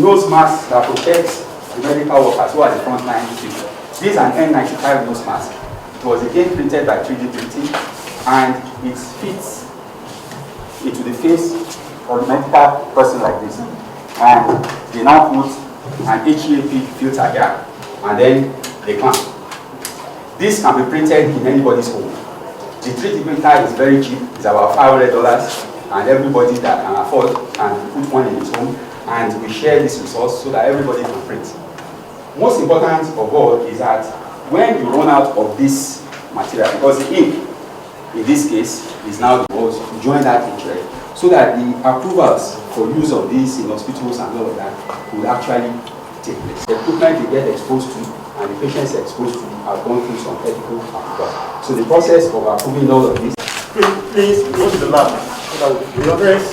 nose mask that protects the medical workers who are the frontline people. This is an N95 nose mask. It was again printed by 3D printing, and it fits into the face of a medical person like this. And they now put an HEAP filter here, and then they clamp. This can be printed in anybody's home. The 3D printer is very cheap. It's about $500, and everybody that can afford can put one in his home. And we share this resource so that everybody can print. Most important of all is that when you run out of this material, because the ink in this case is now the words, you join that ink thread, so that the approvals for use of this in hospitals and all of that will actually take place. The equipment they get exposed to and the patients exposed to have gone through some ethical approval. So the process of approving all of this. Please go to the lab. The address.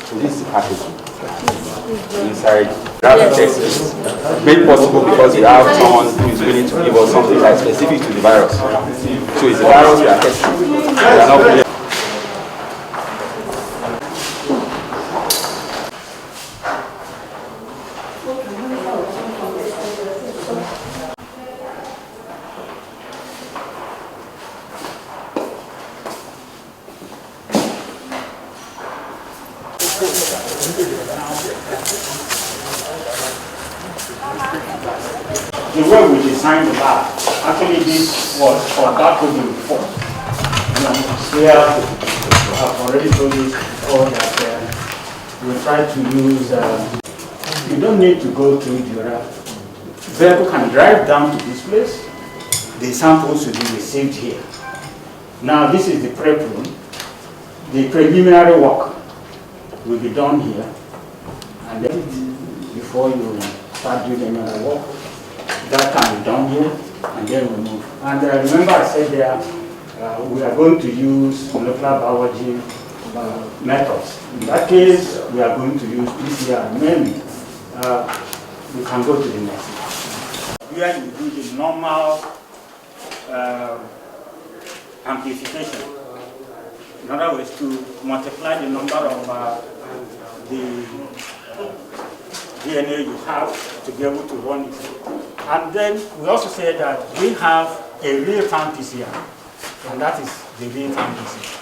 So this is the packaging. Inside, rapid test is made possible because we have someone who is willing to give us something that's specific to the virus. So it's the virus we are testing. We are not the way we designed the lab, actually this was for barcoding before. Here, I've already told you before that we try to use, you don't need to go to the vehicle can drive down to this place. The samples will be received here. Now this is the prep room. The preliminary work will be done here. And then before you start doing any other work, that can be done here, and then we move. And remember I said there, we are going to use molecular biology methods. In that case, we are going to use PCR mainly. We can go to the next one. Here you do the normal amplification. In other words, to multiply the number of the DNA you have to be able to run it. And then we also say that we have a real-time PCR, and that is the real-time PCR.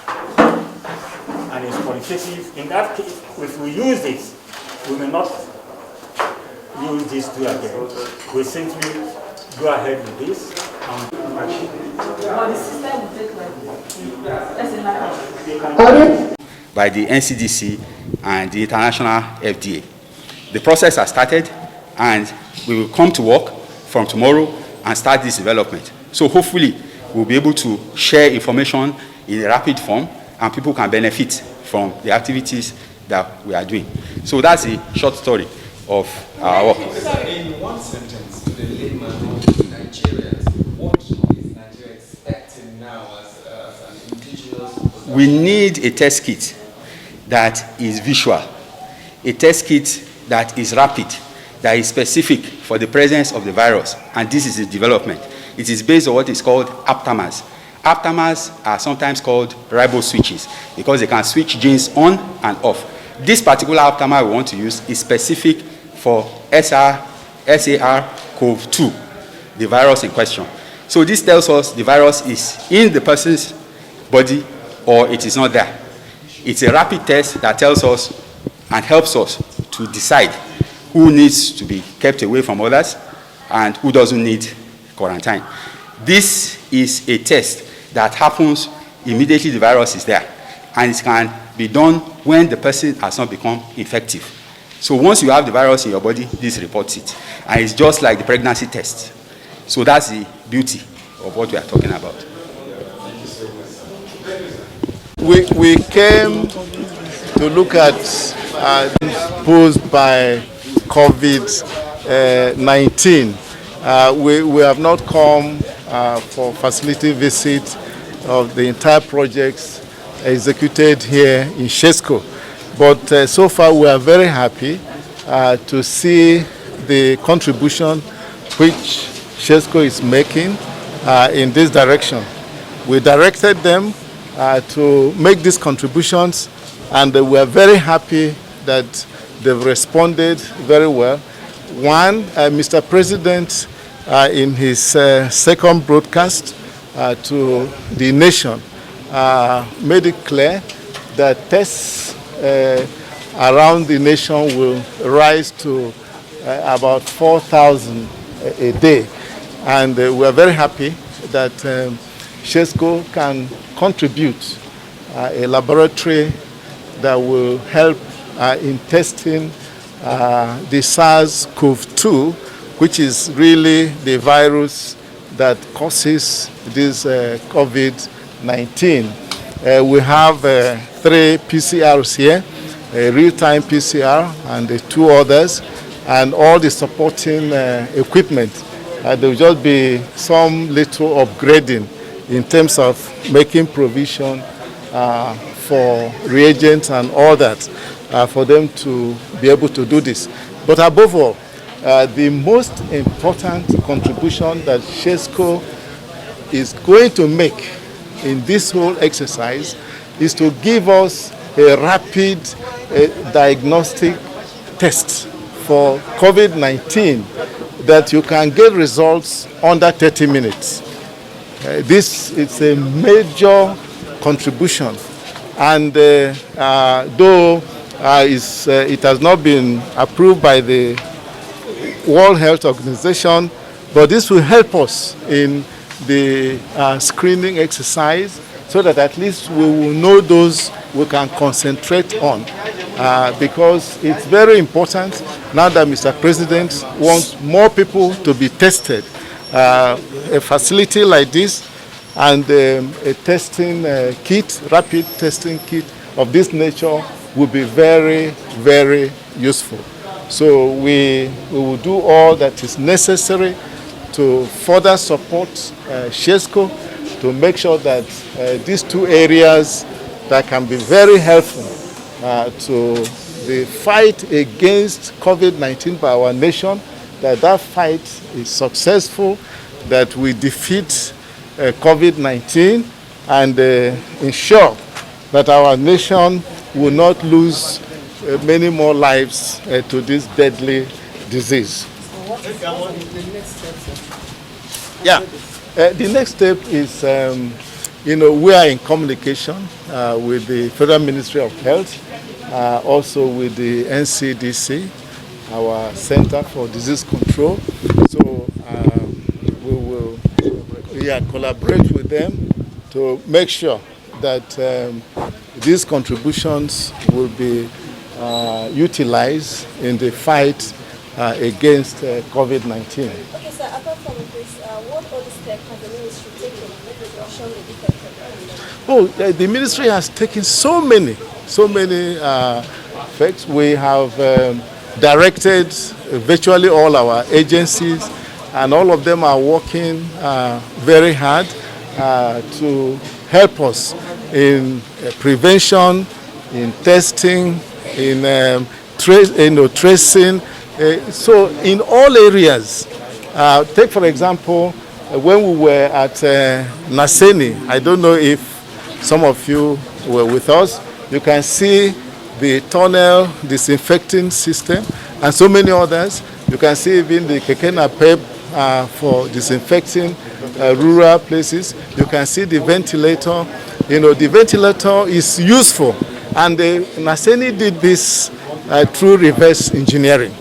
And it's qualitative. In that case, if we use this, we may not use this to again. We simply go ahead with this. By the NCDC and the international FDA. The process has started, and we will come to work from tomorrow and start this development. So hopefully we'll be able to share information in a rapid form, and people can benefit from the activities that we are doing. So that's a short story of our work. In one sentence, to the layman Nigerians, what is Nigeria expecting now as an indigenous production? We need a test kit that is visual, a test kit that is rapid, that is specific for the presence of the virus, and this is the development. It is based on what is called aptamers. Aptamers are sometimes called ribose switches because they can switch genes on and off. This particular aptamer we want to use is specific for SARS-CoV-2, the virus in question. So this tells us the virus is in the person's body or it is not there. It's a rapid test that tells us and helps us to decide who needs to be kept away from others and who doesn't need quarantine. This is a test that happens immediately the virus is there, and it can be done when the person has not become infective. So once you have the virus in your body, this reports it. And it's just like the pregnancy test. So that's the beauty of what we are talking about. We came to look at posed by COVID-19. We have not come for facility visit of the entire projects executed here in Shesco. But so far we are very happy to see the contribution which Shesco is making in this direction. We directed them to make these contributions, and we are very happy that they've responded very well. One, Mr. President, in his second broadcast to the nation, made it clear that tests around the nation will rise to about 4,000 a day. And we are very happy that SHESCO can contribute a laboratory that will help in testing the SARS-CoV-2, which is really the virus that causes this COVID-19. We have 3 PCRs here, a real-time PCR and 2 others, and all the supporting equipment. There will just be some little upgrading in terms of making provision for reagents and all that for them to be able to do this. But above all, the most important contribution that SHESCO is going to make in this whole exercise is to give us a rapid diagnostic test for COVID-19 that you can get results under 30 minutes. This is a major contribution, and though it has not been approved by the World Health Organization, but this will help us in the screening exercise so that at least we will know those we can concentrate on. Because it's very important now that Mr. President wants more people to be tested. A facility like this and a testing kit, rapid testing kit of this nature will be very, very useful. So we will do all that is necessary to further support SHESCO to make sure that these 2 areas that can be very helpful to the fight against COVID-19 by our nation, that fight is successful, that we defeat COVID-19 and ensure that our nation will not lose many more lives to this deadly disease. What is the next step? Yeah, the next step is, we are in communication with the Federal Ministry of Health, also with the NCDC, our Center for Disease Control. So we will collaborate with them to make sure that these contributions will be utilized in the fight against COVID-19. Okay, sir, apart from this, what other steps has the ministry taken to reduction the effect of COVID-19? The ministry has taken so many steps. We have directed virtually all our agencies, and all of them are working very hard to help us in prevention, in testing, in tracing. So in all areas, take for example, when we were at Naseni, I don't know if some of you were with us, you can see the tunnel disinfecting system and so many others. You can see even the Kekena PEP for disinfecting rural places. You can see the ventilator. The ventilator is useful, and Naseni did this through reverse engineering.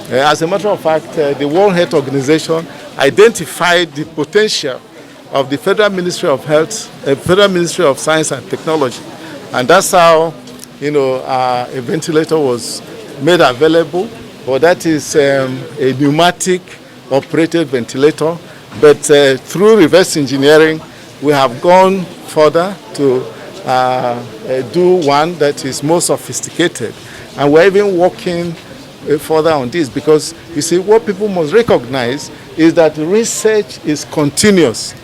As a matter of fact, the World Health Organization identified the potential of the Federal Ministry of Health, Federal Ministry of Science and Technology, and that's how a ventilator was made available. But that is a pneumatic operated ventilator. But through reverse engineering, we have gone further to do one that is more sophisticated, and we're even working further on this, because you see, what people must recognize is that research is continuous.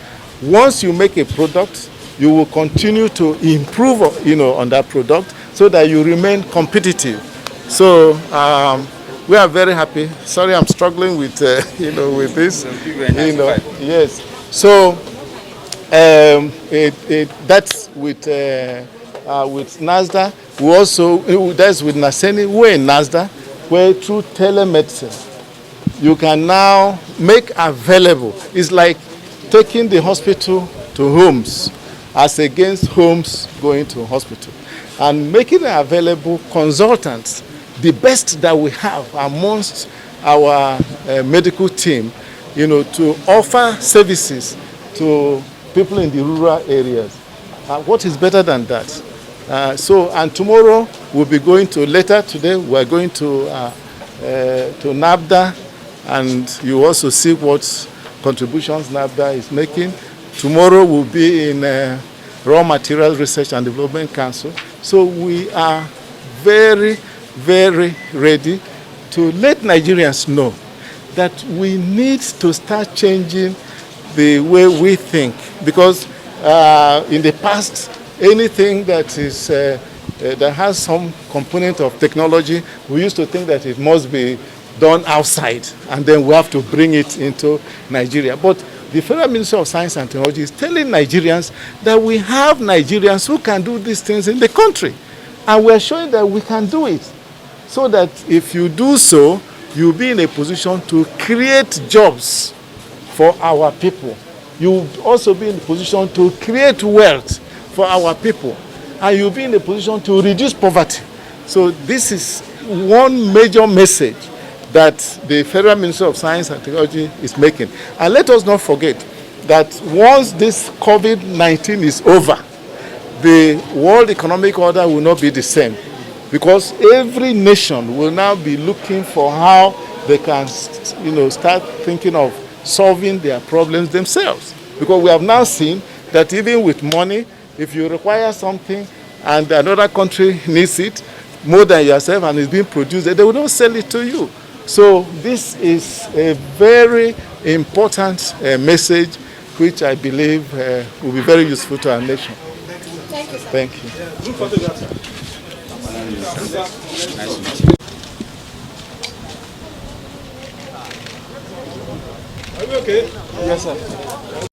Once you make a product, you will continue to improve on that product so that you remain competitive. So we are very happy. Sorry, I'm struggling with with this. Yes. So that's with NASDA. We also, that's with Naseni. We're in NASDA. where through telemedicine, you can now make available. It's like taking the hospital to homes as against homes going to hospital, and making available consultants, the best that we have amongst our medical team, to offer services to people in the rural areas. What is better than that? And tomorrow we'll be going to, later today, we're going to NAFDA, and you also see what contributions NAFDA is making. Tomorrow we'll be in Raw Materials Research and Development Council. So we are very, very ready to let Nigerians know that we need to start changing the way we think, because in the past, anything that is that has some component of technology, we used to think that it must be done outside, and then we have to bring it into Nigeria. But the Federal Ministry of Science and Technology is telling Nigerians that we have Nigerians who can do these things in the country, and we are showing that we can do it. So that if you do so, you'll be in a position to create jobs for our people. You'll also be in a position to create wealth for our people, and you'll be in a position to reduce poverty. So this is one major message that the Federal Ministry of Science and Technology is making. And let us not forget that once this COVID-19 is over, the World Economic Order will not be the same, because every nation will now be looking for how they can, start thinking of solving their problems themselves. Because we have now seen that even with money, if you require something and another country needs it more than yourself and it's being produced, they will not sell it to you. So this is a very important message which I believe will be very useful to our nation. Thank you, sir. Thank you. Are you okay? Yes, sir.